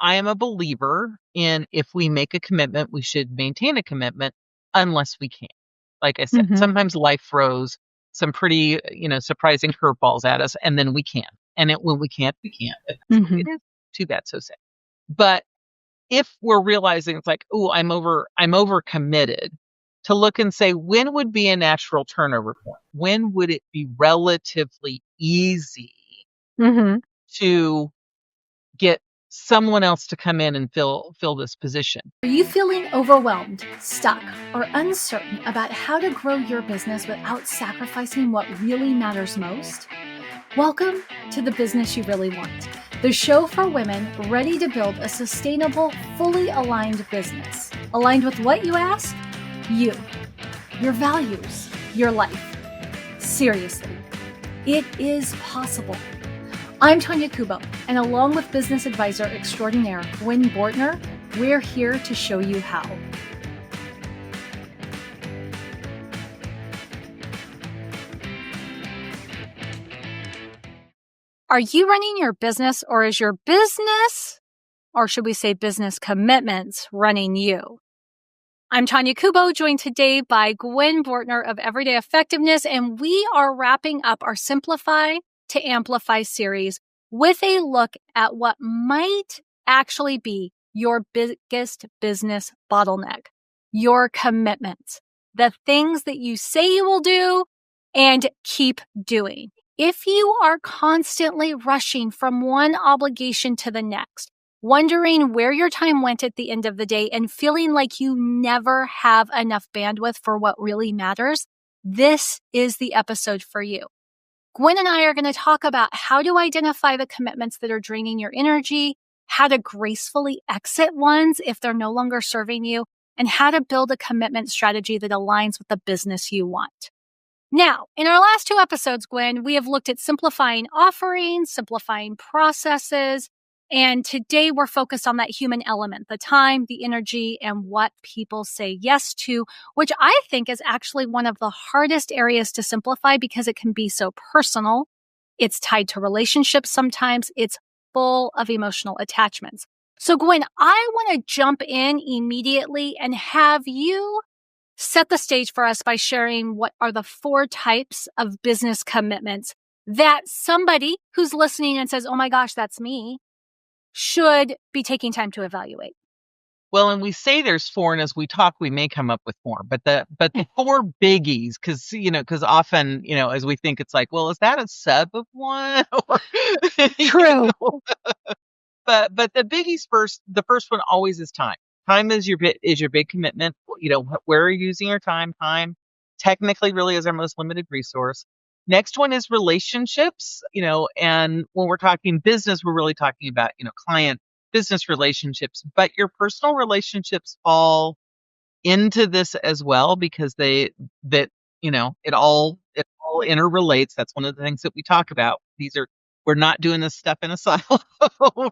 I am a believer in if we make a commitment, we should maintain a commitment unless we can. Like I said, sometimes life throws some pretty, surprising curveballs at us, and then we can. And when we can't, we can't. If that's the way it is, too bad, so sad. But if we're realizing it's like, oh, I'm over committed, to look and say, when would be a natural turnover point? When would it be relatively easy to get someone else to come in and fill this position? Are you feeling overwhelmed, stuck, or uncertain about how to grow your business without sacrificing what really matters most? Welcome to The Business You Really Want, the show for women ready to build a sustainable, fully aligned business. Aligned with what, you ask? You, your values, your life. Seriously, it is possible. I'm Tonya Kubo, and along with business advisor extraordinaire Gwen Bortner, we're here to show you how. Are you running your business, or is your business, or should we say business commitments, running you? I'm Tonya Kubo, joined today by Gwen Bortner of Everyday Effectiveness, and we are wrapping up our Simplify to Amplify series with a look at what might actually be your biggest business bottleneck, your commitments, the things that you say you will do and keep doing. If you are constantly rushing from one obligation to the next, wondering where your time went at the end of the day and feeling like you never have enough bandwidth for what really matters, this is the episode for you. Gwen and I are going to talk about how to identify the commitments that are draining your energy, how to gracefully exit ones if they're no longer serving you, and how to build a commitment strategy that aligns with the business you want. Now, in our last two episodes, Gwen, we have looked at simplifying offerings, simplifying processes, and today we're focused on that human element, the time, the energy, and what people say yes to, which I think is actually one of the hardest areas to simplify because it can be so personal. It's tied to relationships sometimes. It's full of emotional attachments. So Gwen, I want to jump in immediately and have you set the stage for us by sharing what are the 4 types of business commitments that somebody who's listening and says, oh my gosh, that's me, should be taking time to evaluate. Well, and we say there's 4, and as we talk, we may come up with more. But the 4 biggies, because often, as we think, it's like, well, is that a sub of one? True. But the biggies first. The first one always is time. Time is your big commitment. Where are you using your time? Time technically really is our most limited resource. Next one is relationships, and when we're talking business, we're really talking about, client business relationships, but your personal relationships fall into this as well because it all interrelates. That's one of the things that we talk about. We're not doing this stuff in a silo,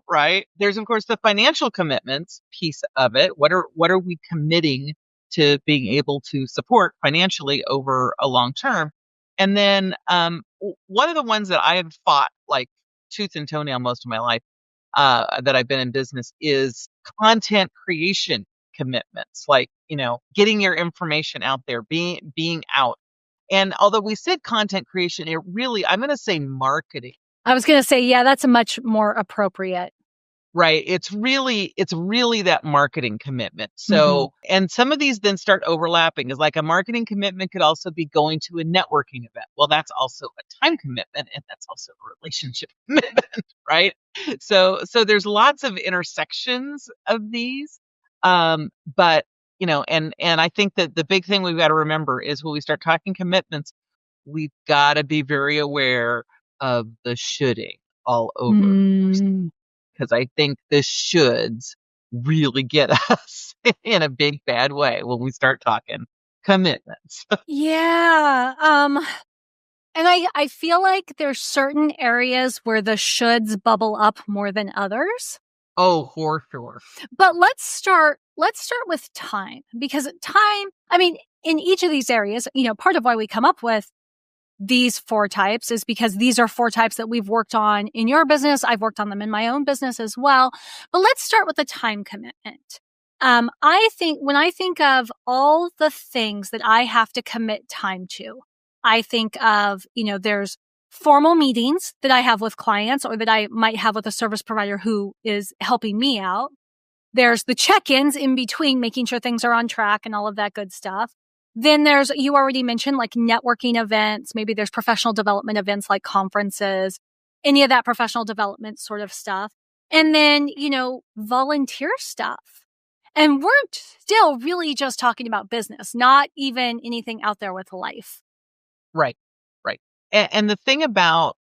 right? There's, of course, the financial commitments piece of it. What are we committing to being able to support financially over a long term? And then one of the ones that I have fought like tooth and toenail most of my life that I've been in business is content creation commitments, like, getting your information out there, being out. And although we said content creation, I'm going to say marketing. I was going to say, yeah, that's a much more appropriate. Right. It's really that marketing commitment. So, and some of these then start overlapping, is like a marketing commitment could also be going to a networking event. Well, that's also a time commitment, and that's also a relationship commitment, right? So there's lots of intersections of these. But, and I think that the big thing we've got to remember is when we start talking commitments, we've got to be very aware of the shoulding all over. Because I think the shoulds really get us in a big bad way when we start talking commitments. Yeah. And I feel like there's certain areas where the shoulds bubble up more than others. Oh, for sure. But let's start with time, because time, in each of these areas, part of why we come up with these 4 types is because these are 4 types that we've worked on in your business. I've worked on them in my own business as well. But let's start with the time commitment. I think when I think of all the things that I have to commit time to, I think of, there's formal meetings that I have with clients or that I might have with a service provider who is helping me out. There's the check-ins in between, making sure things are on track and all of that good stuff. Then there's, you already mentioned, like networking events. Maybe there's professional development events like conferences, any of that professional development sort of stuff. And then, volunteer stuff. And we're still really just talking about business, not even anything out there with life. Right. Right. And the thing about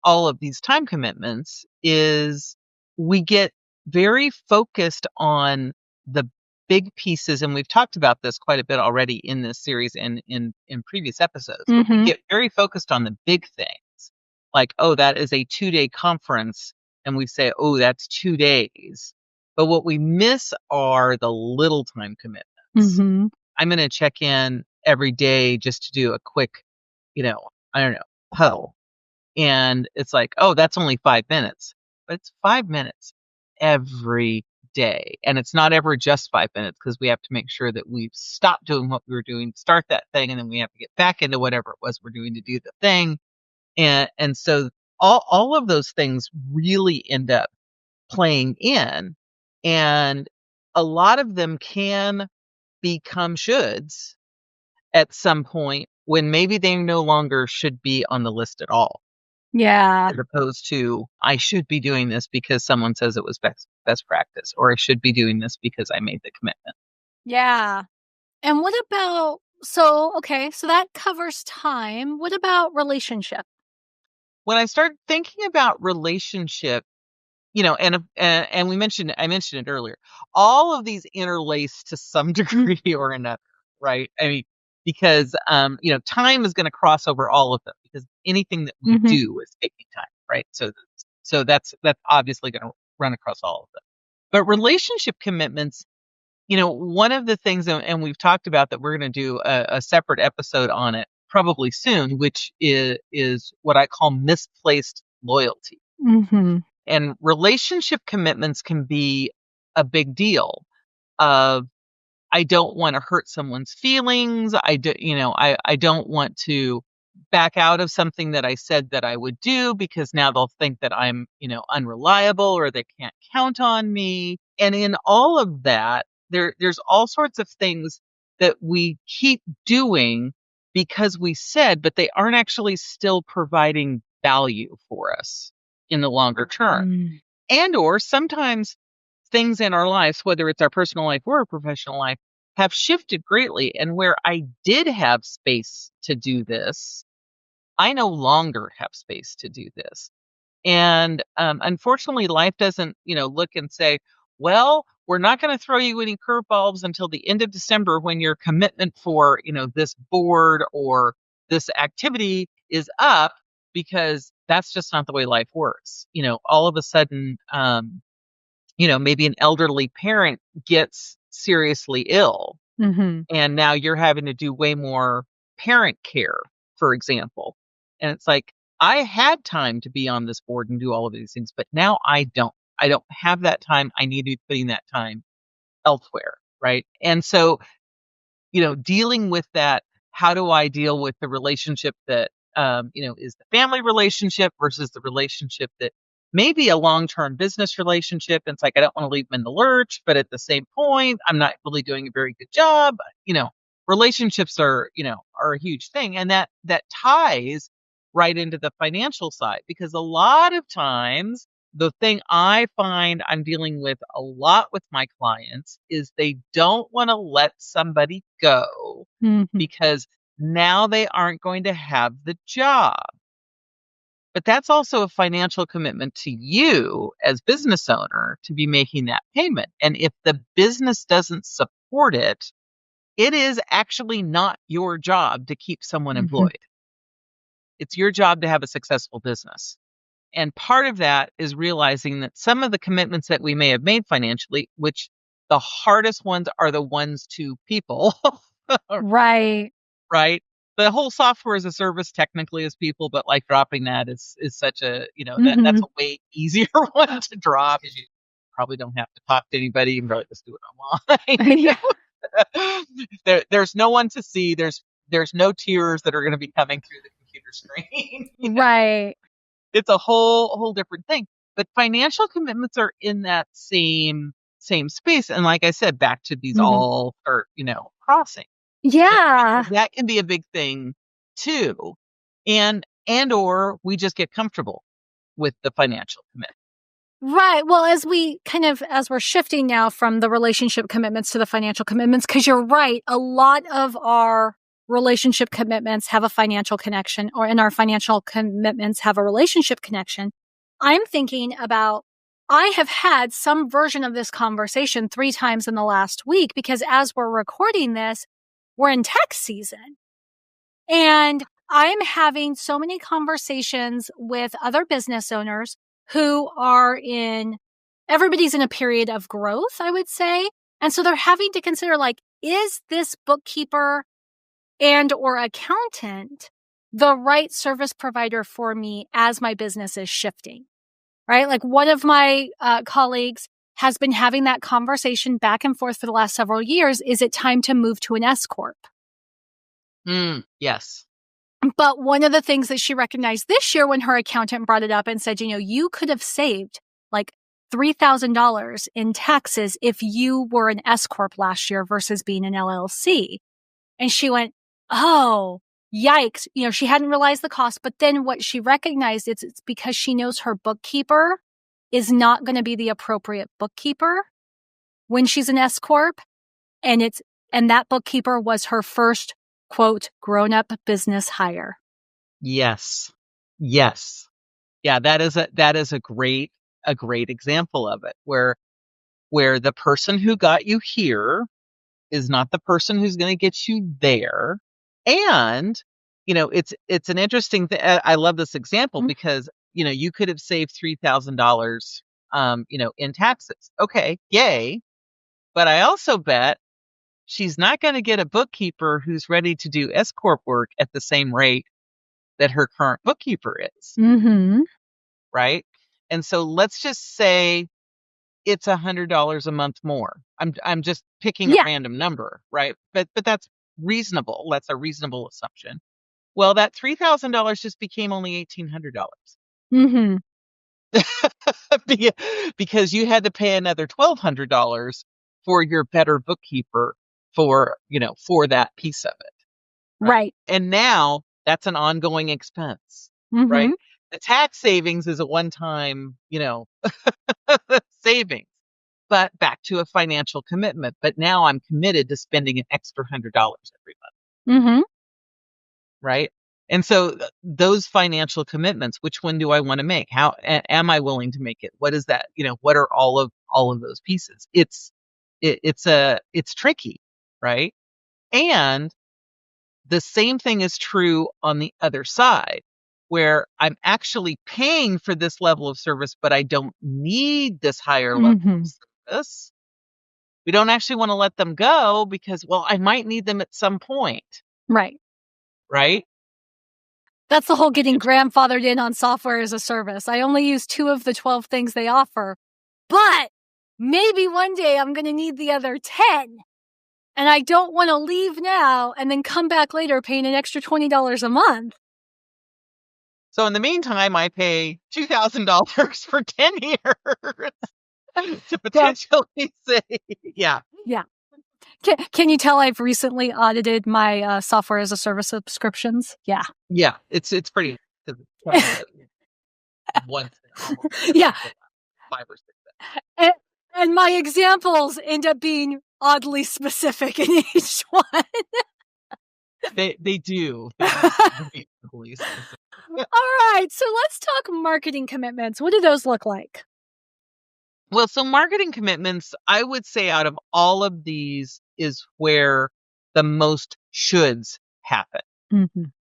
all of these time commitments is we get very focused on the big pieces, and we've talked about this quite a bit already in this series and in previous episodes. But we get very focused on the big things, like, oh, that is a 2-day conference, and we say, oh, that's 2 days. But what we miss are the little time commitments. I'm going to check in every day just to do a quick, I don't know, huddle. And it's like, oh, that's only 5 minutes, but it's 5 minutes every day. And it's not ever just 5 minutes, because we have to make sure that we've stopped doing what we were doing, start that thing, and then we have to get back into whatever it was we're doing to do the thing. And so all of those things really end up playing in, and a lot of them can become shoulds at some point when maybe they no longer should be on the list at all. Yeah. As opposed to, I should be doing this because someone says it was best practice, or I should be doing this because I made the commitment. Yeah. And what about, so that covers time. What about relationship? When I started thinking about relationship, and I mentioned it earlier, all of these interlace to some degree or another, right? I mean, because time is going to cross over all of them, because anything that we do is taking time, right? So that's obviously going to run across all of them. But relationship commitments, one of the things, and we've talked about that, we're going to do a separate episode on it probably soon, which is what I call misplaced loyalty. And relationship commitments can be a big deal of, I don't want to hurt someone's feelings. I don't want to back out of something that I said that I would do, because now they'll think that I'm, unreliable, or they can't count on me. And in all of that, there's all sorts of things that we keep doing because we said, but they aren't actually still providing value for us in the longer term. And or sometimes things in our lives, whether it's our personal life or our professional life, have shifted greatly. And where I did have space to do this, I no longer have space to do this. And unfortunately, life doesn't, look and say, well, we're not going to throw you any curveballs until the end of December, when your commitment for, this board or this activity is up, because that's just not the way life works. All of a sudden, maybe an elderly parent gets seriously ill, and now you're having to do way more parent care, for example. And it's like, I had time to be on this board and do all of these things, but now I don't have that time. I need to be putting that time elsewhere. Right. And so, dealing with that, how do I deal with the relationship that, is the family relationship versus the relationship that may be a long-term business relationship? And it's like, I don't want to leave them in the lurch, but at the same point, I'm not really doing a very good job. Relationships are a huge thing. And that ties right into the financial side, because a lot of times, the thing I find I'm dealing with a lot with my clients is they don't want to let somebody go because now they aren't going to have the job. But that's also a financial commitment to you as business owner to be making that payment. And if the business doesn't support it, it is actually not your job to keep someone employed. It's your job to have a successful business. And part of that is realizing that some of the commitments that we may have made financially, which the hardest ones are the ones to people. Right. Right. the whole software as a service technically is people, but like dropping that is such a, that's Mm-hmm. a way easier one to drop because you probably don't have to talk to anybody. You can probably just do it Yeah. online. There's no one to see. There's no tears that are going to be coming through the computer screen. Right. It's a whole different thing. But financial commitments are in that same space. And like I said, back to these Mm-hmm. all or crossing. Yeah. That can be a big thing too. And or we just get comfortable with the financial commitment. Right. Well, as we're shifting now from the relationship commitments to the financial commitments, because you're right, a lot of our relationship commitments have a financial connection, and our financial commitments have a relationship connection. I'm thinking about, I have had some version of this conversation 3 times in the last week, because as we're recording this, we're in tax season. And I'm having so many conversations with other business owners who everybody's in a period of growth, I would say. And so they're having to consider, like, is this bookkeeper and or accountant the right service provider for me as my business is shifting, right? Like, one of my colleagues has been having that conversation back and forth for the last several years. Is it time to move to an S Corp? Yes. But one of the things that she recognized this year when her accountant brought it up and said, you could have saved like $3,000 in taxes if you were an S Corp last year versus being an LLC. And she went, oh, yikes. She hadn't realized the cost. But then what she recognized is it's because she knows her bookkeeper is not going to be the appropriate bookkeeper when she's an S Corp. And that bookkeeper was her first, quote, grown-up business hire. Yes. Yeah, that is a great example of it where the person who got you here is not the person who's going to get you there. And it's an interesting thing. I love this example because you could have saved $3,000 in taxes. Okay, yay. But I also bet she's not going to get a bookkeeper who's ready to do S Corp work at the same rate that her current bookkeeper is. Mm-hmm. Right? And so let's just say it's $100 a month more. I'm just picking a random number, right? But that's reasonable. That's a reasonable assumption. Well, that $3,000 just became only $1,800. Mm-hmm. Because you had to pay another $1,200 for your better bookkeeper for that piece of it. Right. And now that's an ongoing expense, right? The tax savings is a one-time, savings. But back to a financial commitment. But now I'm committed to spending an extra $100 every month. Mm-hmm. Right? And so those financial commitments, which one do I want to make? How am I willing to make it? What is that? What are all of those pieces? It's tricky, right? And the same thing is true on the other side, where I'm actually paying for this level of service, but I don't need this higher level of service. We don't actually want to let them go because, well, I might need them at some point. Right. Right? That's the whole getting grandfathered in on software as a service. I only use 2 of the 12 things they offer, but maybe one day I'm going to need the other 10. And I don't want to leave now and then come back later paying an extra $20 a month. So in the meantime, I pay $2,000 for 10 years to potentially say, yeah. Can you tell I've recently audited my software as a service subscriptions? Yeah. Yeah, it's pretty. Once. Yeah. 5 or 6. And my examples end up being oddly specific in each one. They do. All right, so let's talk marketing commitments. What do those look like? Well, so marketing commitments, I would say out of all of these is where the most shoulds happen.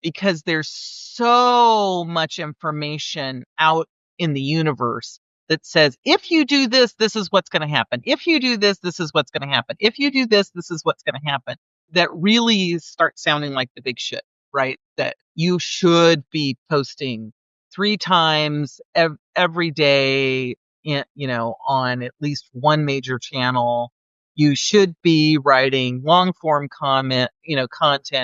Because there's so much information out in the universe that says, if you do this, this is what's going to happen. If you do this, this is what's going to happen. If you do this, this is what's going to happen. That really starts sounding like the big should. right? That you should be posting 3 times every day, on at least one major channel. You should be writing long form content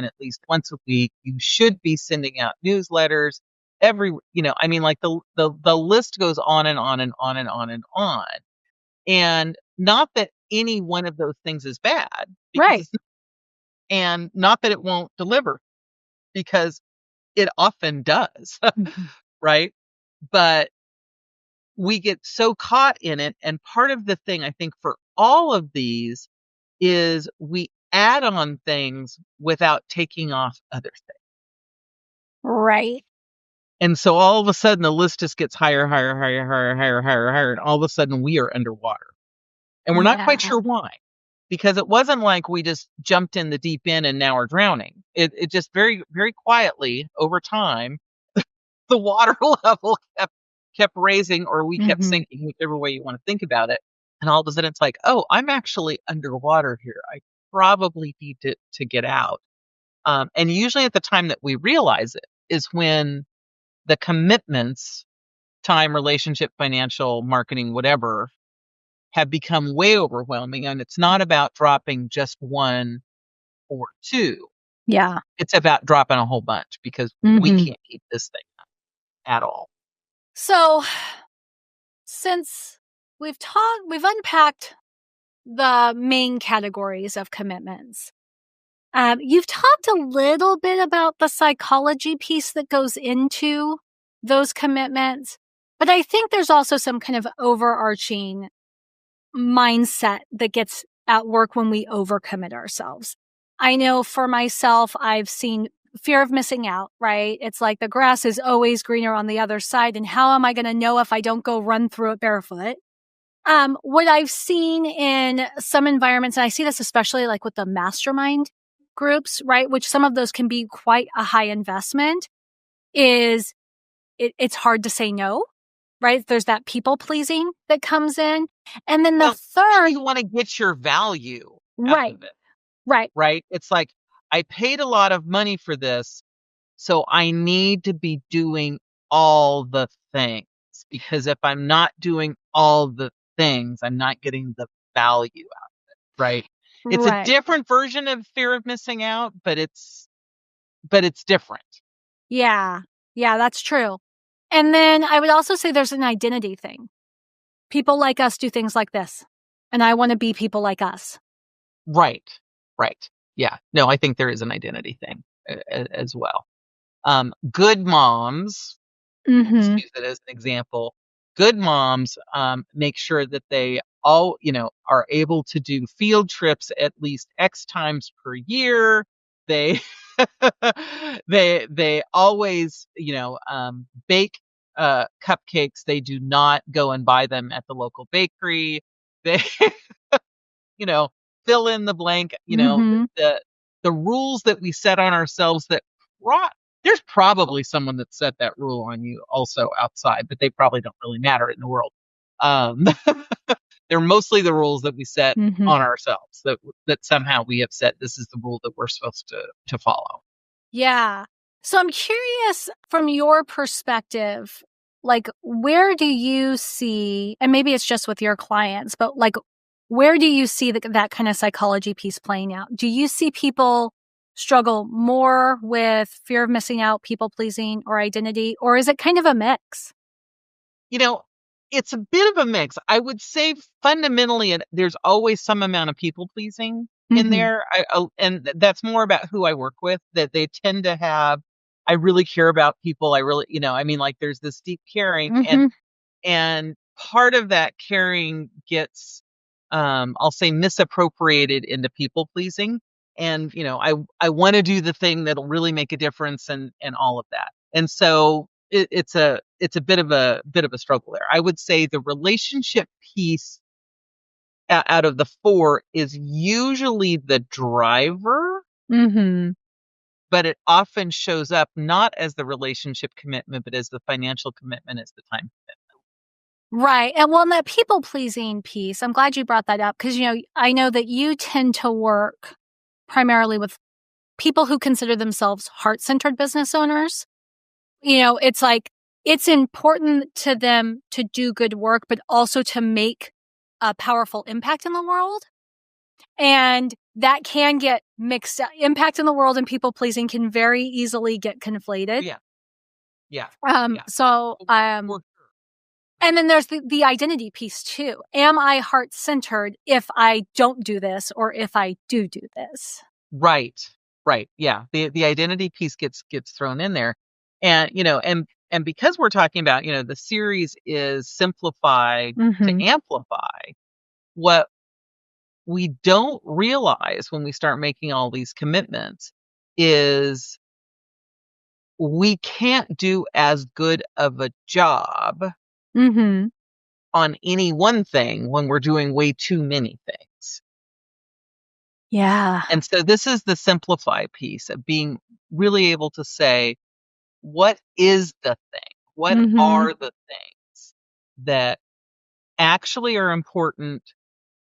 at least once a week. You should be sending out newsletters like the list goes on and on and on and on and on. And not that any one of those things is bad, because Right. it's, and not that it won't deliver, because it often does, right? But we get so caught in it. And part of the thing I think for all of these is we add on things without taking off other things. Right. And so all of a sudden the list just gets higher, higher, higher, higher, higher, higher, higher. And all of a sudden we are underwater. And we're not quite Yeah. sure why. Because it wasn't like we just jumped in the deep end and now we're drowning. It just very, very quietly over time, the water level kept raising, or we kept Mhm. sinking, whichever way you want to think about it. And all of a sudden it's like, oh, I'm actually underwater here. I probably need to get out. And usually at the time that we realize it is when the commitments, time, relationship, financial, marketing, whatever, have become way overwhelming. And it's not about dropping just one or two. Yeah. It's about dropping a whole bunch, because we Mhm. can't keep this thing up at all. So, since we've unpacked the main categories of commitments. You've talked a little bit about the psychology piece that goes into those commitments, but I think there's also some kind of overarching mindset that gets at work when we overcommit ourselves. I know for myself, I've seen fear of missing out, right? It's like the grass is always greener on the other side. And how am I going to know if I don't go run through it barefoot? What I've seen in some environments, and I see this especially like with the mastermind groups, right? Which some of those can be quite a high investment, is it's hard to say no, right? There's that people pleasing that comes in. And then the Well, third, you want to get your value out right, of it, right, right? It's like, I paid a lot of money for this, so I need to be doing all the things, because if I'm not doing all the things, I'm not getting the value out of it, right? It's a right. different version of fear of missing out, but it's different. Yeah. Yeah, that's true. And then I would also say there's an identity thing. People like us do things like this. And I want to be people like us. Right. Right. Yeah. No, I think there is an identity thing as well. Good moms, we'll just Mm-hmm. use it as an example. Good moms make sure that they all, are able to do field trips at least X times per year. They they always, bake cupcakes. They do not go and buy them at the local bakery. They you know, fill in the blank, Mm-hmm. the rules that we set on ourselves, that there's probably someone that set that rule on you also outside, but they probably don't really matter in the world. Um, they're mostly the rules that we set Mm-hmm. on ourselves, that somehow we have said this is the rule that we're supposed to follow. Yeah. So I'm curious from your perspective, like, where do you see, and maybe it's just with your clients, but like, where do you see that kind of psychology piece playing out? Do you see people struggle more with fear of missing out, people pleasing, or identity, or is it kind of a mix? You know, it's a bit of a mix. I would say fundamentally, there's always some amount of people pleasing in Mm-hmm. there. And that's more about who I work with, that they tend to have. I really care about people. I really, like, there's this deep caring, and Mm-hmm. part of that caring gets, I'll say, misappropriated into people pleasing. And I want to do the thing that'll really make a difference, and all of that. And so it's a bit of a struggle there. I would say the relationship piece out of the four is usually the driver, Mm-hmm. but it often shows up not as the relationship commitment, but as the financial commitment, as the time. Right. And well, in that people pleasing piece, I'm glad you brought that up because, I know that you tend to work primarily with people who consider themselves heart-centered business owners, it's like, it's important to them to do good work, but also to make a powerful impact in the world. And that can get mixed up. Impact in the world and people pleasing can very easily get conflated. Yeah. Yeah. So, and then there's the identity piece too. Am I heart-centered if I don't do this or if I do this? Right. Yeah. The identity piece gets thrown in there. And, and because we're talking about, the series is simplify to amplify, what we don't realize when we start making all these commitments is we can't do as good of a job on any one thing when we're doing way too many things. Yeah. And so this is the simplify piece of being really able to say, what is the thing? What are the things that actually are important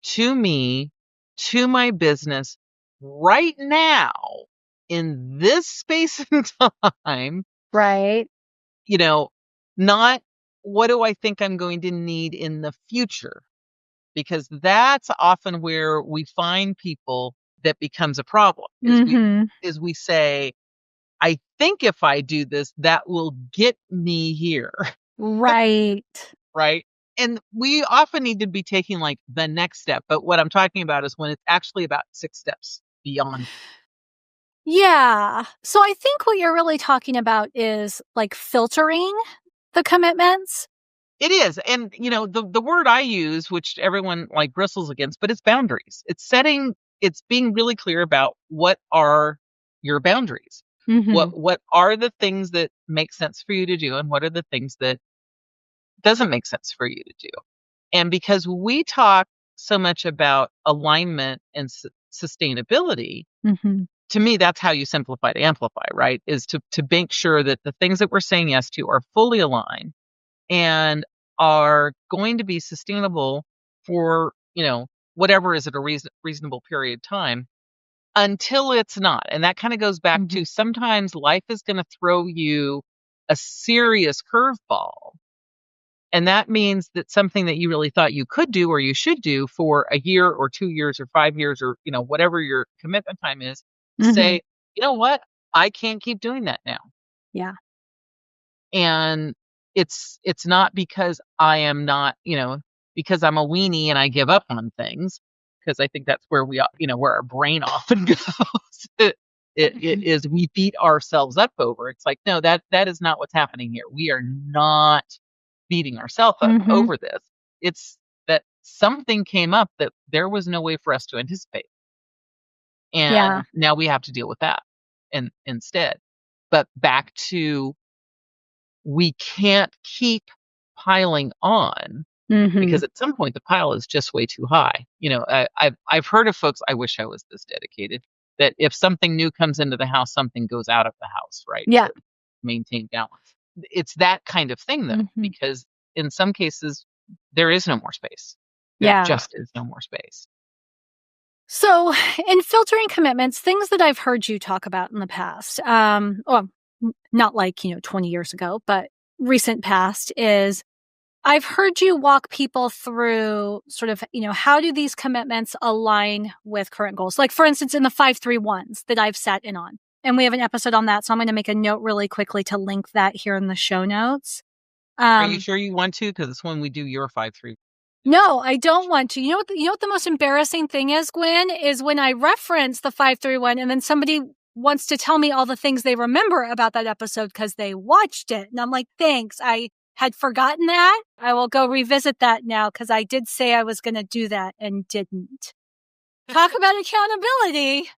to me, to my business right now in this space and time? Right. Not what do I think I'm going to need in the future? Because that's often where we find people that becomes a problem. Is we say, I think if I do this, that will get me here. Right. Right. And we often need to be taking like the next step. But what I'm talking about is when it's actually about 6 steps beyond. Yeah. So I think what you're really talking about is like filtering the commitments. It is. And, the word I use, which everyone like bristles against, but it's boundaries. It's being really clear about what are your boundaries. What are the things that make sense for you to do, and what are the things that doesn't make sense for you to do? And because we talk so much about alignment and sustainability, to me, that's how you simplify to amplify, right? Is to make sure that the things that we're saying yes to are fully aligned and are going to be sustainable for, whatever is at a reasonable period of time, until it's not. And that kind of goes back to sometimes life is going to throw you a serious curveball. And that means that something that you really thought you could do or you should do for a year or 2 years or 5 years or, whatever your commitment time is, say, you know what? I can't keep doing that now. Yeah. And it's not because I am not, because I'm a weenie and I give up on things, because I think that's where where our brain often goes. It is we beat ourselves up over. It's like, no, that is not what's happening here. We are not beating ourselves up over this. It's that something came up that there was no way for us to anticipate. And now we have to deal with that instead. But back to, we can't keep piling on because at some point the pile is just way too high. I've heard of folks, I wish I was this dedicated, that if something new comes into the house, something goes out of the house, right? Yeah. To maintain balance. It's that kind of thing though, because in some cases there is no more space. There just is no more space. So in filtering commitments, things that I've heard you talk about in the past, not like, 20 years ago, but recent past, is I've heard you walk people through sort of, how do these commitments align with current goals? Like, for instance, in the 5-3-1s that I've sat in on. And we have an episode on that. So I'm going to make a note really quickly to link that here in the show notes. Are you sure you want to? Because it's when we do your 5-3. No, I don't want to. You know what the most embarrassing thing is, Gwen, is when I reference the 5-3-1 and then somebody wants to tell me all the things they remember about that episode because they watched it. And I'm like, thanks. I had forgotten that. I will go revisit that now because I did say I was going to do that and didn't. Talk about accountability.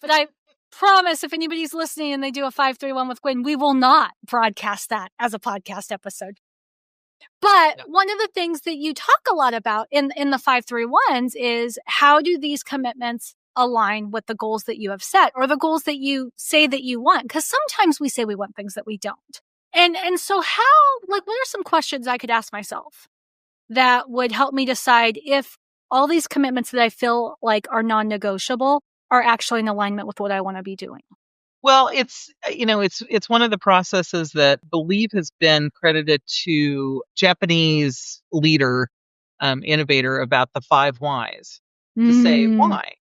But I promise if anybody's listening and they do a 5-3-1 with Gwen, we will not broadcast that as a podcast episode. But one of the things that you talk a lot about in the 5-3-1s is how do these commitments align with the goals that you have set or the goals that you say that you want? Because sometimes we say we want things that we don't. And so what are some questions I could ask myself that would help me decide if all these commitments that I feel like are non-negotiable are actually in alignment with what I want to be doing? Well, it's one of the processes that believe has been credited to Japanese leader, innovator about the 5 whys, to say Mm. why.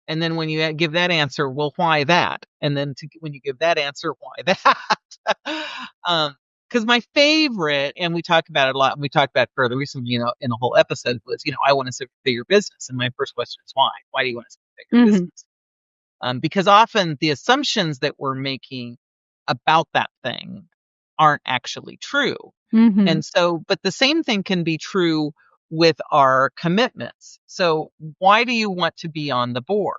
And then when you give that answer, well, why that? And then when you give that answer, why that? Because my favorite, and we talk about it a lot, and we talked about it further recently, in a whole episode was, I want to six-figure business. And my first question is why? Why do you want to six-figure business? Because often the assumptions that we're making about that thing aren't actually true. And so, but the same thing can be true with our commitments. So why do you want to be on the board?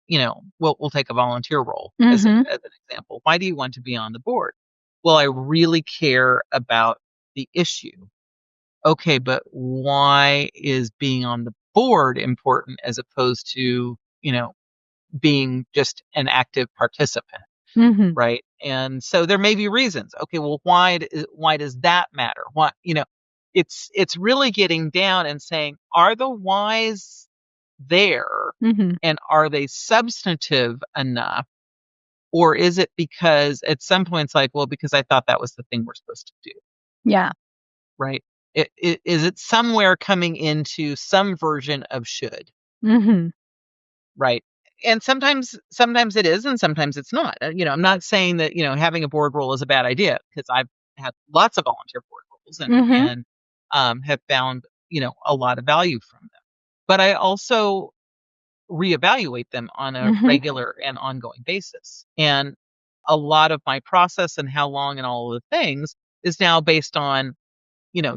We'll take a volunteer role as an example. Why do you want to be on the board? Well, I really care about the issue. Okay, but why is being on the board important as opposed to, being just an active participant? Right. And so there may be reasons. Okay, well, why does that matter? It's really getting down and saying, are the whys there, and are they substantive enough? Or is it because at some point it's like, well, because I thought that was the thing we're supposed to do. Yeah. Right. Is it somewhere coming into some version of should? Right. And sometimes it is, and sometimes it's not. I'm not saying that, having a board role is a bad idea, because I've had lots of volunteer board roles and have found, a lot of value from them. But I also reevaluate them on a regular and ongoing basis. And a lot of my process and how long and all of the things is now based on,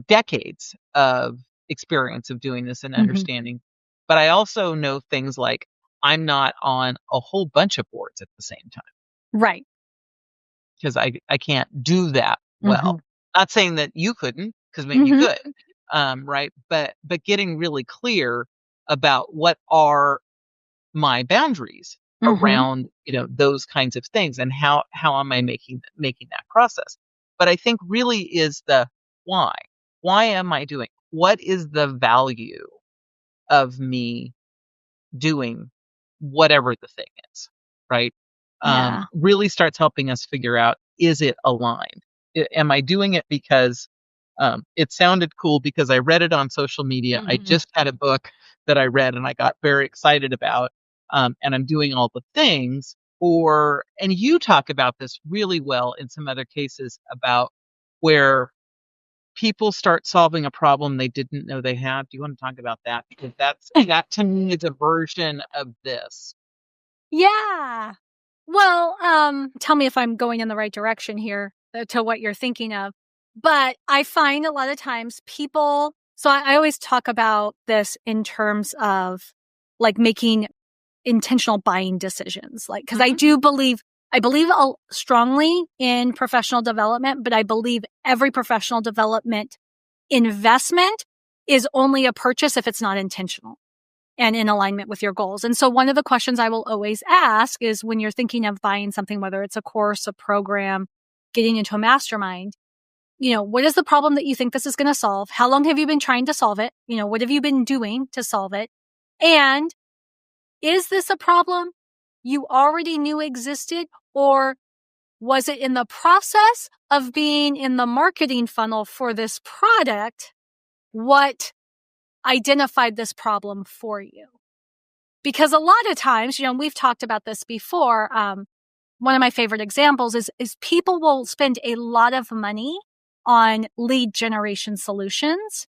decades of experience of doing this and understanding. But I also know things like I'm not on a whole bunch of boards at the same time. Right. Because I can't do that well. Not saying that you couldn't, because maybe you could. Right. But getting really clear about what are my boundaries around, those kinds of things, and how am I making that process. But I think really is the why. Why am I doing? What is the value of me doing whatever the thing is, right? Yeah. Really starts helping us figure out, is it aligned? Am I doing it because it sounded cool because I read it on social media? I just had a book that I read and I got very excited about, and I'm doing all the things. And you talk about this really well in some other cases about where people start solving a problem they didn't know they had. Do you want to talk about that? Because that to me is a version of this. Yeah. Well, tell me if I'm going in the right direction here to what you're thinking of. But I find a lot of times people, so I always talk about this in terms of like making intentional buying decisions. Like, because I believe strongly in professional development, but I believe every professional development investment is only a purchase if it's not intentional and in alignment with your goals. And so one of the questions I will always ask is, when you're thinking of buying something, whether it's a course, a program, getting into a mastermind, what is the problem that you think this is going to solve? How long have you been trying to solve it? What have you been doing to solve it? And is this a problem you already knew existed, or was it in the process of being in the marketing funnel for this product what identified this problem for you? Because a lot of times, we've talked about this before. One of my favorite examples is people will spend a lot of money on lead generation solutions.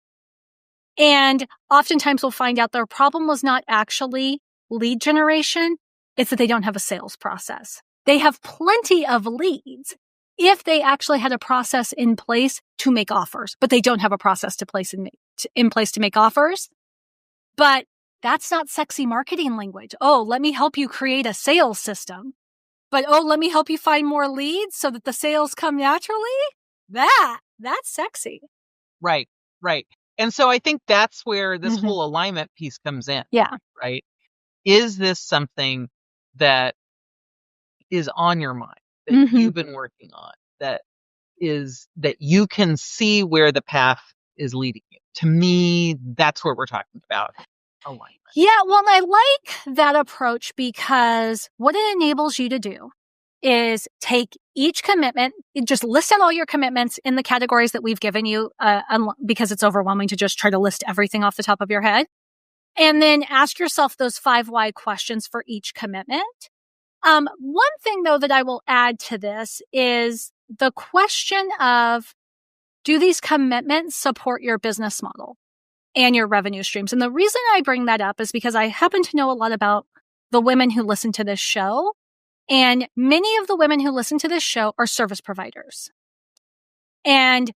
And oftentimes we'll find out their problem was not actually lead generation. It's that they don't have a sales process. They have plenty of leads if they actually had a process in place to make offers, but they don't have a process in place to make offers. But that's not sexy marketing language. Oh, let me help you create a sales system. But let me help you find more leads so that the sales come naturally. That's sexy. Right. And so I think that's where this whole alignment piece comes in. Yeah. Right. Is this something that is on your mind, that you've been working on, that you can see where the path is leading you? To me, that's what we're talking about. alignment. Yeah, well, I like that approach because what it enables you to do is take each commitment, just list out all your commitments in the categories that we've given you, because it's overwhelming to just try to list everything off the top of your head. And then ask yourself those 5 why questions for each commitment. One thing though that I will add to this is the question of, do these commitments support your business model and your revenue streams? And the reason I bring that up is because I happen to know a lot about the women who listen to this show. And many of the women who listen to this show are service providers. And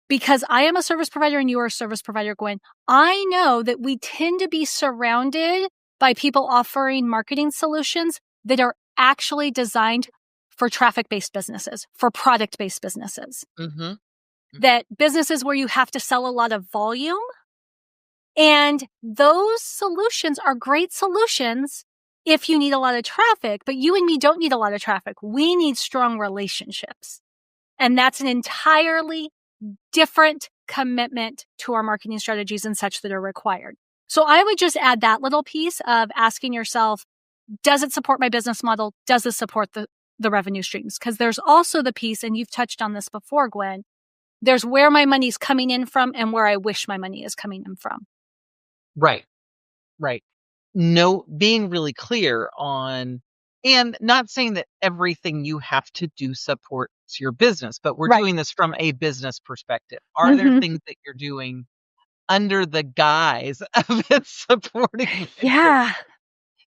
because I am a service provider and you are a service provider, Gwen, I know that we tend to be surrounded by people offering marketing solutions that are actually designed for traffic-based businesses, for product-based businesses. Mm-hmm. That businesses where you have to sell a lot of volume. And those solutions are great solutions if you need a lot of traffic, but you and me don't need a lot of traffic. We need strong relationships. And that's an entirely different commitment to our marketing strategies and such that are required. So I would just add that little piece of asking yourself, does it support my business model? Does it support the revenue streams? Because there's also the piece, and you've touched on this before, Gwen, there's where my money's coming in from and where I wish my money is coming in from. Right. No, being really clear on, and not saying that everything you have to do supports your business, but we're doing this from a business perspective. Are there things that you're doing under the guise of it supporting? Yeah.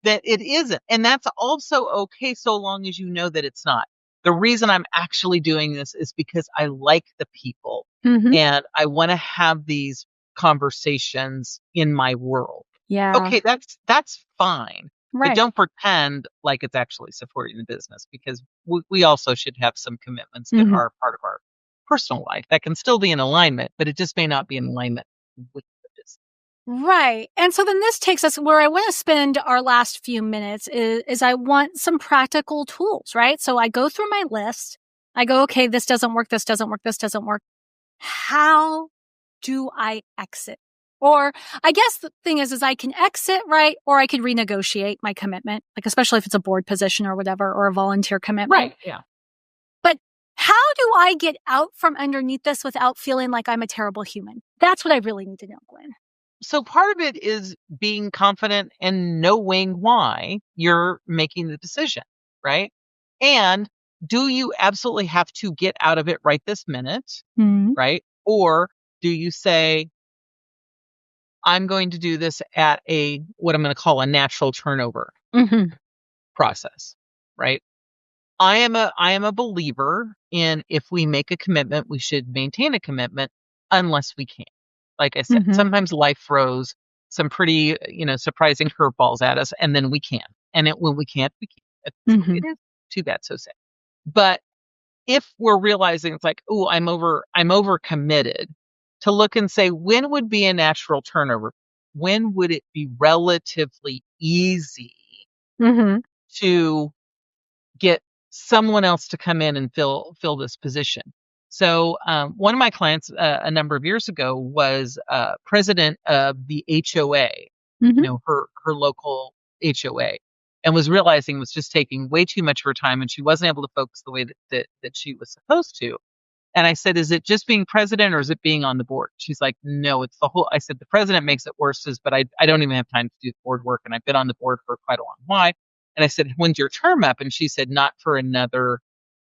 That it isn't. And that's also okay so long as you know that it's not. The reason I'm actually doing this is because I like the people and I want to have these conversations in my world. Yeah. Okay, that's fine. Right. But don't pretend like it's actually supporting the business, because we also should have some commitments that are part of our personal life that can still be in alignment, but it just may not be in alignment with the business. Right. And so then this takes us where I want to spend our last few minutes is I want some practical tools, right? So I go through my list. I go, okay, this doesn't work. This doesn't work. This doesn't work. How do I exit? Or I guess the thing is I can exit, right? Or I could renegotiate my commitment, like especially if it's a board position or whatever, or a volunteer commitment. Right. Yeah. But how do I get out from underneath this without feeling like I'm a terrible human? That's what I really need to know, Gwen. So part of it is being confident and knowing why you're making the decision, right? And do you absolutely have to get out of it right this minute, right? Or do you say, I'm going to do this at what I'm going to call a natural turnover process, right? I am a believer in, if we make a commitment, we should maintain a commitment unless we can. Like I said, sometimes life throws some pretty, surprising curveballs at us, and then we can. And when we can't, we can't. It is too bad, so sad. But if we're realizing it's like, oh, I'm over committed, to look and say, when would be a natural turnover? When would it be relatively easy to get someone else to come in and fill this position? So one of my clients a number of years ago was president of the HOA, her local HOA, and was realizing it was just taking way too much of her time, and she wasn't able to focus the way that she was supposed to. And I said, is it just being president or is it being on the board? She's like, no, it's the whole. I said, the president makes it worse, but I don't even have time to do the board work. And I've been on the board for quite a long while. And I said, when's your term up? And she said, not for another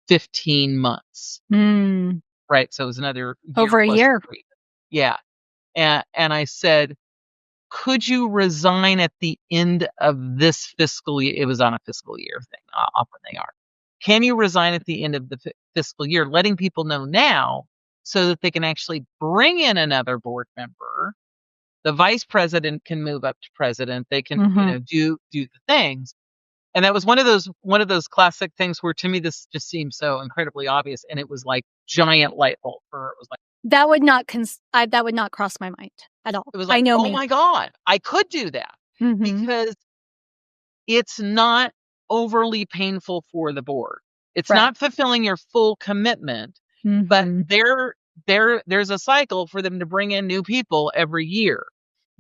15 months. Right. So it was another year. Over a year. 3. Yeah. And I said, could you resign at the end of this fiscal year? It was on a fiscal year thing. Often they are. Can you resign at the end of the fiscal year, letting people know now so that they can actually bring in another board member? The vice president can move up to president. They can, do the things. And that was one of those classic things where, to me, this just seemed so incredibly obvious, and it was like giant light bulb. It was like that would not cross my mind at all. It was like, I know, oh my God, I could do that because it's not overly painful for the board. It's not fulfilling your full commitment, but there's a cycle for them to bring in new people every year.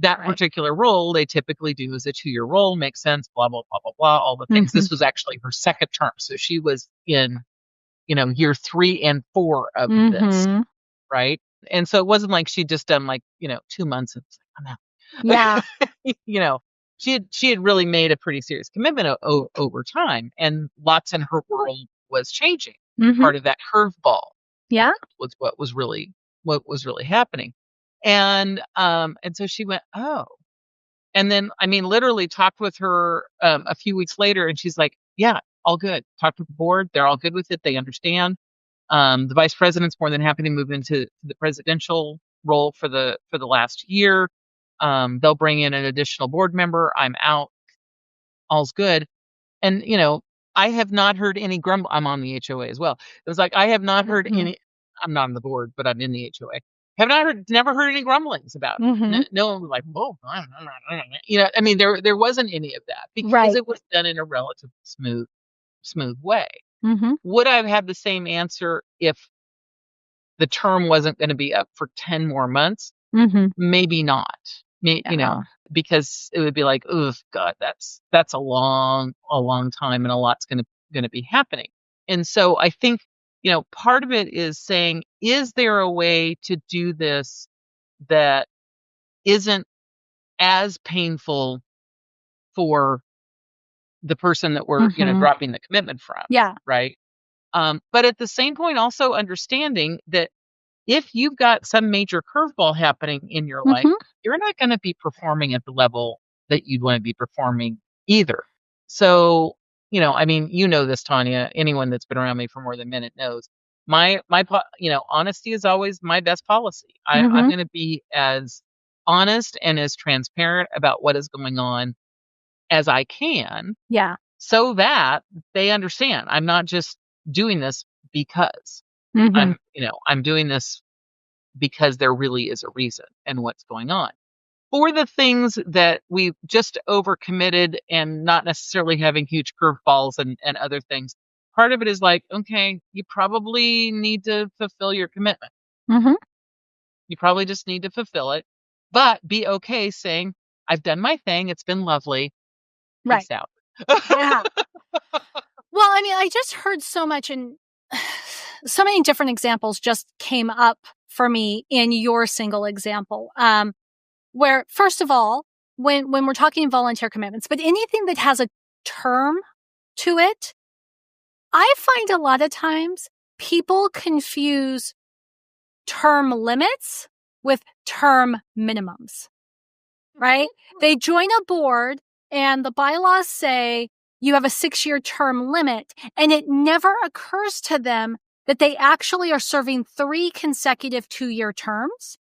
that Right. particular role, they typically do as a 2-year role, makes sense, blah, blah, blah, blah, blah, all the things. This was actually her second term. So she was in, year 3 and 4 of this, right? And so it wasn't like she'd just done 2 months and it's like, I'm out. Yeah. She had really made a pretty serious commitment over time, and lots in her world was changing. Part of that curveball, was what was really happening, and so she went, oh, and then literally talked with her a few weeks later, and she's like, yeah, all good. Talked with the board, they're all good with it, they understand. The vice president's more than happy to move into the presidential role for the last year. They'll bring in an additional board member. I'm out. All's good. And, I have not heard any grumble. I'm on the HOA as well. It was like, I have not heard any, I'm not on the board, but I'm in the HOA. Never heard any grumblings about it. No one was like, whoa, there wasn't any of that because it was done in a relatively smooth way. Would I have had the same answer if the term wasn't going to be up for 10 more months? Maybe not. Because it would be like, oh God, that's a long time, and a lot's going to be happening. And so I think, part of it is saying, is there a way to do this that isn't as painful for the person that we're, dropping the commitment from? Yeah. Right. But at the same point, also understanding that if you've got some major curveball happening in your life, you're not going to be performing at the level that you'd want to be performing either. So, this, Tonya, anyone that's been around me for more than a minute knows my honesty is always my best policy. I'm going to be as honest and as transparent about what is going on as I can. Yeah. So that they understand I'm not just doing this because I'm doing this because there really is a reason and what's going on. For the things that we've just overcommitted and not necessarily having huge curveballs and other things, part of it is like, okay, you probably need to fulfill your commitment. You probably just need to fulfill it, but be okay saying, I've done my thing. It's been lovely. Peace out. Yeah. Well, I just heard so much, and so many different examples just came up for me in your single example. Where, first of all, when we're talking volunteer commitments, but anything that has a term to it, I find a lot of times people confuse term limits with term minimums, right? They join a board and the bylaws say you have a 6-year term limit, and it never occurs to them that they actually are serving 3 consecutive 2-year terms.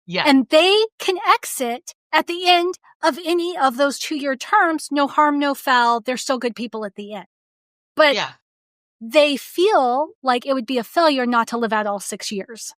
Yeah. And they can exit at the end of any of those 2-year terms. No harm, no foul. They're still good people at the end. But they feel like it would be a failure not to live out all 6 years.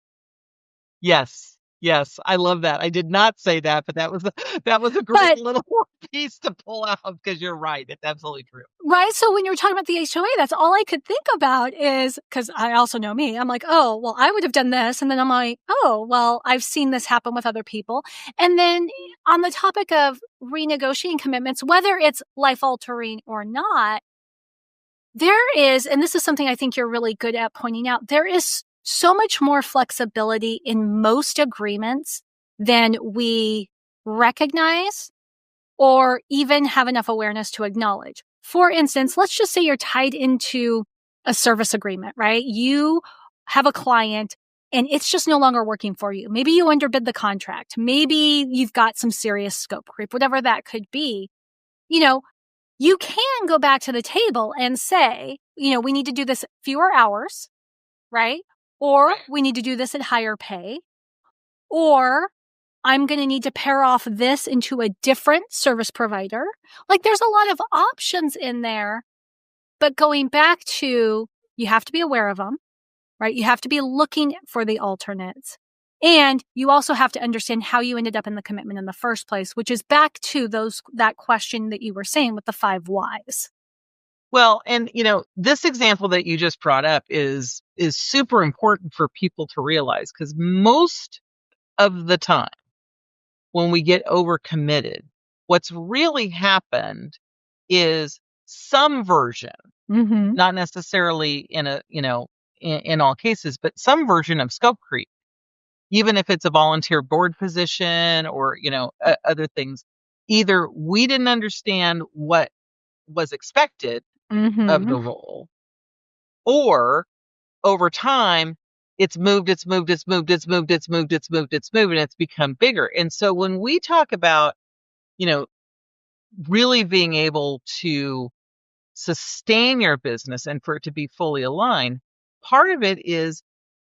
Yes, I love that. I did not say that, but that was a great little piece to pull out, because you're right. It's absolutely true. Right. So when you were talking about the HOA, that's all I could think about is, because I also know me, I'm like, oh, well, I would have done this. And then I'm like, oh, well, I've seen this happen with other people. And then on the topic of renegotiating commitments, whether it's life altering or not, there is, and this is something I think you're really good at pointing out, there is so much more flexibility in most agreements than we recognize or even have enough awareness to acknowledge. For instance, let's just say you're tied into a service agreement, right? You have a client and it's just no longer working for you. Maybe you underbid the contract. Maybe you've got some serious scope creep, whatever that could be. You can go back to the table and say, we need to do this fewer hours, right? Or we need to do this at higher pay, or I'm going to need to pair off this into a different service provider. Like, there's a lot of options in there, but going back to, you have to be aware of them, right? You have to be looking for the alternates. And you also have to understand how you ended up in the commitment in the first place, which is back to that question that you were saying with the 5 whys. Well, and this example that you just brought up is super important for people to realize, because most of the time, when we get overcommitted, what's really happened is some version, not necessarily in all cases, but some version of scope creep, even if it's a volunteer board position or, other things. Either we didn't understand what was expected of the role, or over time, it's moved, and it's become bigger. And so when we talk about, really being able to sustain your business and for it to be fully aligned, part of it is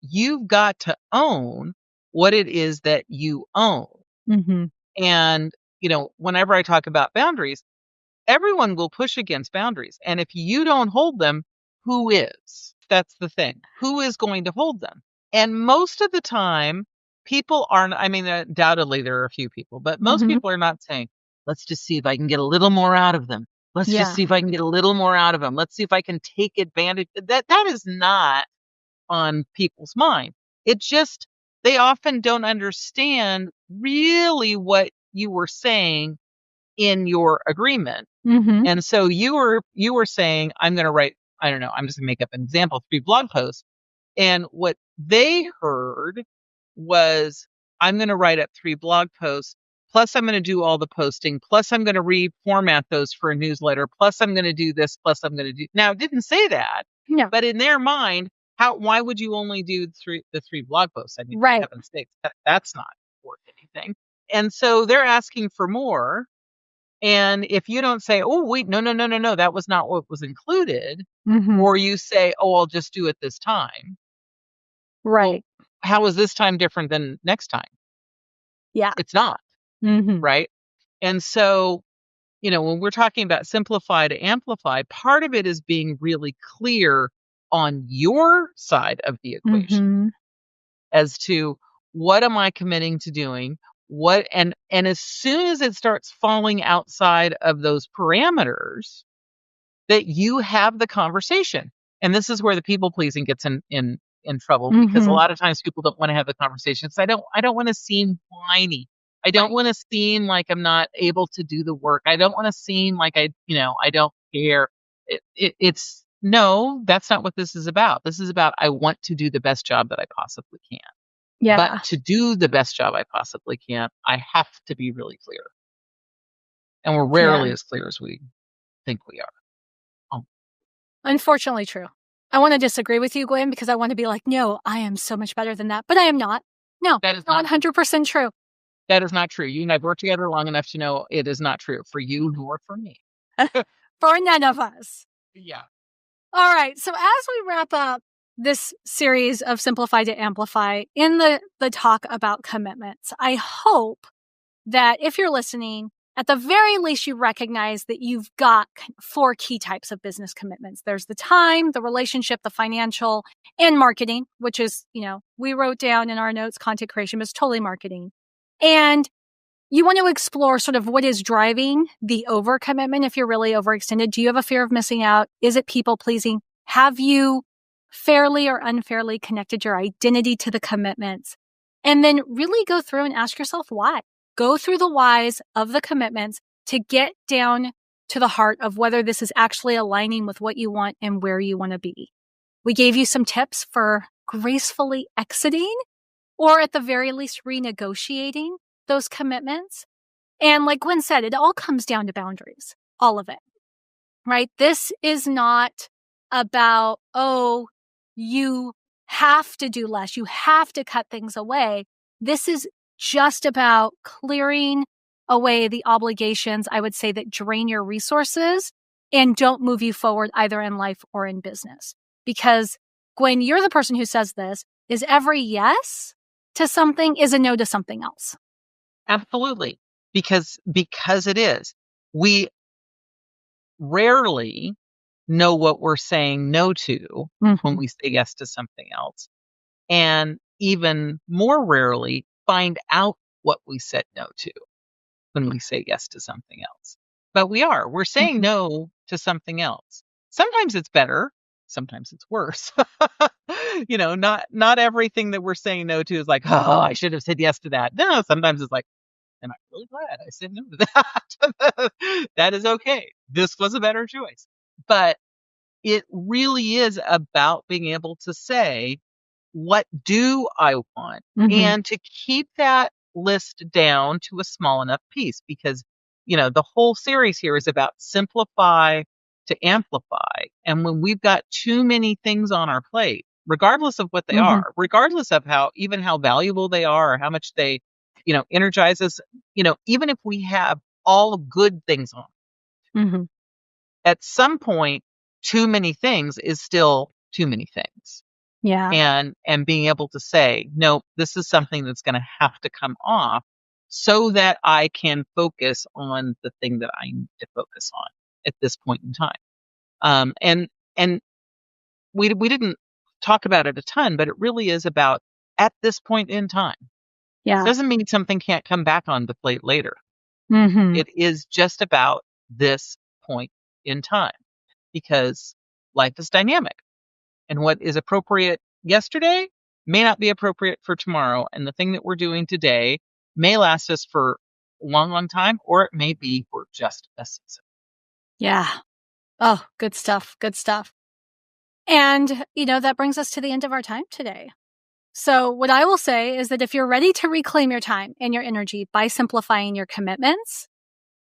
you've got to own what it is that you own. And, whenever I talk about boundaries, everyone will push against boundaries. And if you don't hold them, who is? That's the thing. Who is going to hold them? And most of the time, people aren't, undoubtedly there are a few people, but most people are not saying, let's just see if I can get a little more out of them. Let's just see if I can get a little more out of them. Let's see if I can take advantage. That is not on people's mind. It just, they often don't understand really what you were saying in your agreement. And so you were saying, I'm going to write, I don't know, I'm just going to make up an example, 3 blog posts. And what they heard was, I'm going to write up 3 blog posts, plus I'm going to do all the posting, plus I'm going to reformat those for a newsletter, plus I'm going to do this, plus I'm going to do. Now, it didn't say that. No. But in their mind, why would you only do the three blog posts? Right. For heaven's sakes, that's not worth anything. And so they're asking for more. And if you don't say, oh, wait, no, that was not what was included, or you say, oh, I'll just do it this time. Right. Well, how is this time different than next time? Yeah. It's not. Right. And so, when we're talking about simplify to amplify, part of it is being really clear on your side of the equation as to what am I committing to doing? And as soon as it starts falling outside of those parameters, that you have the conversation. And this is where the people pleasing gets in trouble, because a lot of times people don't want to have the conversations. I don't want to seem whiny. I don't want to seem like I'm not able to do the work. I don't want to seem like I don't care. It's no, that's not what this is about. This is about, I want to do the best job that I possibly can. Yeah. But to do the best job I possibly can, I have to be really clear. And we're rarely as clear as we think we are. Oh. Unfortunately true. I want to disagree with you, Gwen, because I want to be like, no, I am so much better than that. But I am not. No, that is not 100% true. That is not true. You and I've worked together long enough to know it is not true for you nor for me. For none of us. Yeah. All right. So as we wrap up this series of Simplify to Amplify in the talk about commitments, I hope that if you're listening, at the very least, you recognize that you've got 4 key types of business commitments. There's the time, the relationship, the financial, and marketing, which is, we wrote down in our notes, content creation, but it's totally marketing. And you want to explore sort of what is driving the overcommitment if you're really overextended. Do you have a fear of missing out? Is it people pleasing? Have you fairly or unfairly connected your identity to the commitments? And then really go through and ask yourself why. Go through the whys of the commitments to get down to the heart of whether this is actually aligning with what you want and where you want to be. We gave you some tips for gracefully exiting, or at the very least renegotiating those commitments. And like Gwen said, it all comes down to boundaries, all of it, right? This is not about, oh, you have to do less. You have to cut things away. This is just about clearing away the obligations, I would say, that drain your resources and don't move you forward either in life or in business. Because Gwen, you're the person who says this, is every yes to something is a no to something else. Absolutely. Because it is. We rarely know what we're saying no to when we say yes to something else. And even more rarely find out what we said no to when we say yes to something else. But we're saying no to something else. Sometimes it's better. Sometimes it's worse. Not everything that we're saying no to is like, oh, I should have said yes to that. No, sometimes it's like, And I'm really glad I said no to that. That is okay. This was a better choice. But it really is about being able to say, what do I want? And to keep that list down to a small enough piece, because, the whole series here is about simplify to amplify. And when we've got too many things on our plate, regardless of what they are, regardless of how valuable they are or how much they, energize us, even if we have all good things on, at some point, too many things is still too many things. Yeah. And being able to say, no, this is something that's going to have to come off so that I can focus on the thing that I need to focus on at this point in time. And we didn't talk about it a ton, but it really is about at this point in time. Yeah. Doesn't mean something can't come back on the plate later. It is just about this point in time, because life is dynamic, and what is appropriate yesterday may not be appropriate for tomorrow. And the thing that we're doing today may last us for a long, long time, or it may be for just a season. Yeah. Oh, good stuff. Good stuff. And, that brings us to the end of our time today. So what I will say is that if you're ready to reclaim your time and your energy by simplifying your commitments,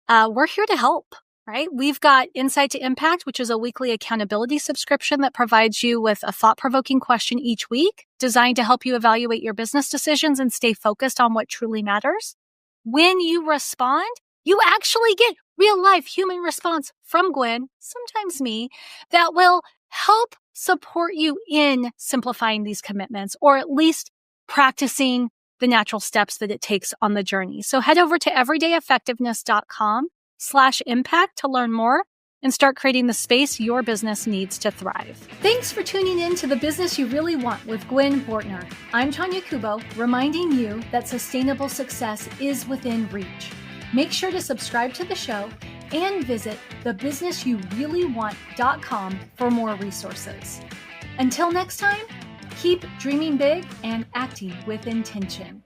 we're here to help, right? We've got Insight to Impact, which is a weekly accountability subscription that provides you with a thought-provoking question each week designed to help you evaluate your business decisions and stay focused on what truly matters. When you respond, you actually get real-life human response from Gwen, sometimes me, that will help support you in simplifying these commitments, or at least practicing the natural steps that it takes on the journey. So head over to everydayeffectiveness.com/impact to learn more and start creating the space your business needs to thrive. Thanks for tuning in to The Business You Really Want with Gwen Bortner. I'm Tonya Kubo, reminding you that sustainable success is within reach. Make sure to subscribe to the show and visit thebusinessyoureallyWant.com for more resources. Until next time, keep dreaming big and acting with intention.